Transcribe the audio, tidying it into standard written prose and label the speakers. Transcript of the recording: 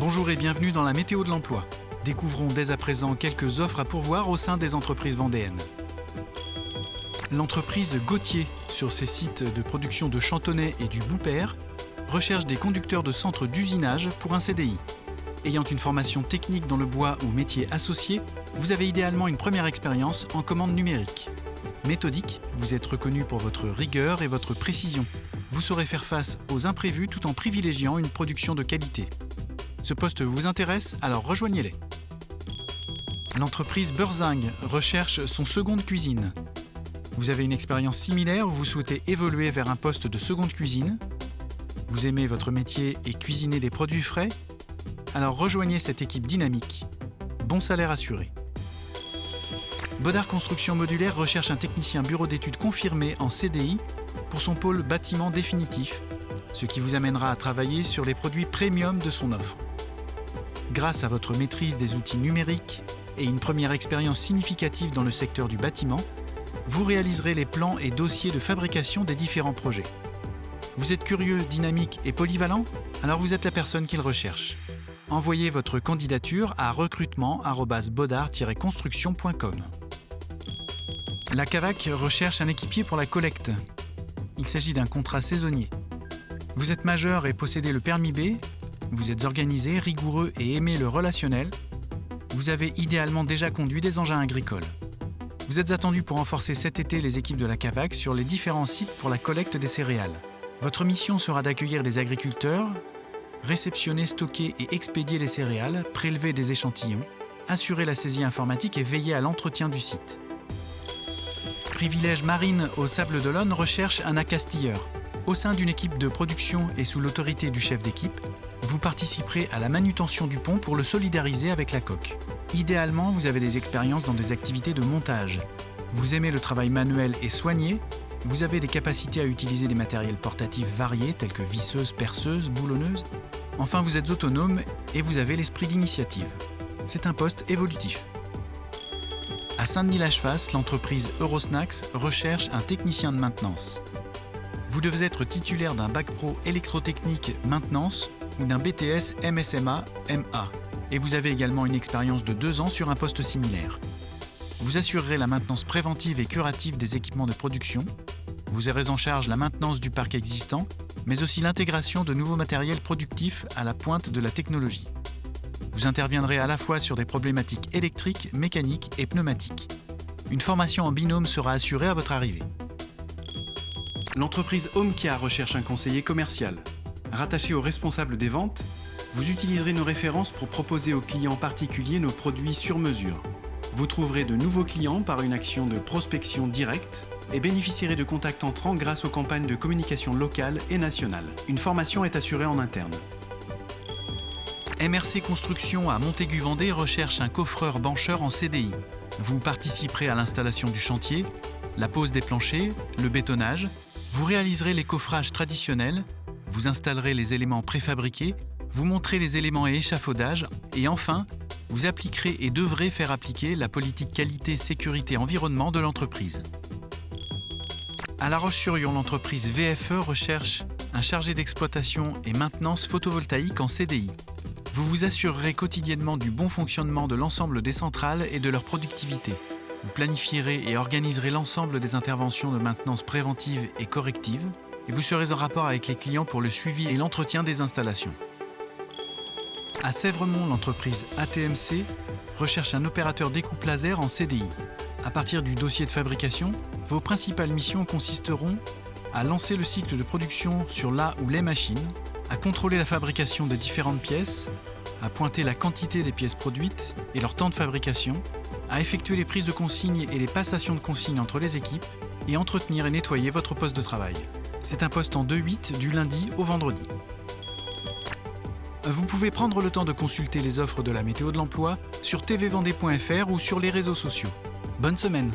Speaker 1: Bonjour et bienvenue dans la météo de l'emploi. Découvrons dès à présent quelques offres à pourvoir au sein des entreprises vendéennes. L'entreprise Gauthier, sur ses sites de production de Chantonnay et du Boupère, recherche des conducteurs de centre d'usinage pour un CDI. Ayant une formation technique dans le bois ou métier associé, vous avez idéalement une première expérience en commande numérique. Méthodique, vous êtes reconnu pour votre rigueur et votre précision. Vous saurez faire face aux imprévus tout en privilégiant une production de qualité. Ce poste vous intéresse? Alors rejoignez-les. L'entreprise Beurzingue recherche son seconde cuisine. Vous avez une expérience similaire ou vous souhaitez évoluer vers un poste de seconde cuisine? Vous aimez votre métier et cuisiner des produits frais? Alors rejoignez cette équipe dynamique. Bon salaire assuré. Bodard Construction Modulaire recherche un technicien bureau d'études confirmé en CDI pour son pôle bâtiment définitif, ce qui vous amènera à travailler sur les produits premium de son offre. Grâce à votre maîtrise des outils numériques et une première expérience significative dans le secteur du bâtiment, vous réaliserez les plans et dossiers de fabrication des différents projets. Vous êtes curieux, dynamique et polyvalent? Alors vous êtes la personne qu'il recherche. Envoyez votre candidature à recrutement@bodard-construction.com. La Cavac recherche un équipier pour la collecte. Il s'agit d'un contrat saisonnier. Vous êtes majeur et possédez le permis B. Vous êtes organisé, rigoureux et aimez le relationnel. Vous avez idéalement déjà conduit des engins agricoles. Vous êtes attendu pour renforcer cet été les équipes de la Cavac sur les différents sites pour la collecte des céréales. Votre mission sera d'accueillir des agriculteurs, réceptionner, stocker et expédier les céréales, prélever des échantillons, assurer la saisie informatique et veiller à l'entretien du site. Privilège Marine au Sable d'Olonne recherche un accastilleur. Au sein d'une équipe de production et sous l'autorité du chef d'équipe, vous participerez à la manutention du pont pour le solidariser avec la coque. Idéalement, vous avez des expériences dans des activités de montage. Vous aimez le travail manuel et soigné. Vous avez des capacités à utiliser des matériels portatifs variés tels que visseuses, perceuses, boulonneuses. Enfin, vous êtes autonome et vous avez l'esprit d'initiative. C'est un poste évolutif. À Saint-Denis-la-Chevasse, l'entreprise Eurosnacks recherche un technicien de maintenance. Vous devez être titulaire d'un bac pro électrotechnique maintenance ou d'un BTS MSMA MA. Et vous avez également une expérience de 2 ans sur un poste similaire. Vous assurerez la maintenance préventive et curative des équipements de production. Vous aurez en charge la maintenance du parc existant, mais aussi l'intégration de nouveaux matériels productifs à la pointe de la technologie. Vous interviendrez à la fois sur des problématiques électriques, mécaniques et pneumatiques. Une formation en binôme sera assurée à votre arrivée. L'entreprise HomeCare recherche un conseiller commercial. Rattaché au responsable des ventes, vous utiliserez nos références pour proposer aux clients particuliers nos produits sur mesure. Vous trouverez de nouveaux clients par une action de prospection directe et bénéficierez de contacts entrants grâce aux campagnes de communication locale et nationale. Une formation est assurée en interne. MRC Construction à Montaigu-Vendée recherche un coffreur-bancheur en CDI. Vous participerez à l'installation du chantier, la pose des planchers, le bétonnage. Vous réaliserez les coffrages traditionnels, vous installerez les éléments préfabriqués, vous montrez les éléments et échafaudages et enfin, vous appliquerez et devrez faire appliquer la politique qualité, sécurité, environnement de l'entreprise. À La Roche-sur-Yon, l'entreprise VFE recherche un chargé d'exploitation et maintenance photovoltaïque en CDI. Vous vous assurerez quotidiennement du bon fonctionnement de l'ensemble des centrales et de leur productivité. Vous planifierez et organiserez l'ensemble des interventions de maintenance préventive et corrective et vous serez en rapport avec les clients pour le suivi et l'entretien des installations. À Sèvremont, l'entreprise ATMC recherche un opérateur découpe laser en CDI. À partir du dossier de fabrication, vos principales missions consisteront à lancer le cycle de production sur la ou les machines, à contrôler la fabrication des différentes pièces, à pointer la quantité des pièces produites et leur temps de fabrication, à effectuer les prises de consignes et les passations de consignes entre les équipes et entretenir et nettoyer votre poste de travail. C'est un poste en 2/8 du lundi au vendredi. Vous pouvez prendre le temps de consulter les offres de la météo de l'emploi sur tvvendée.fr ou sur les réseaux sociaux. Bonne semaine!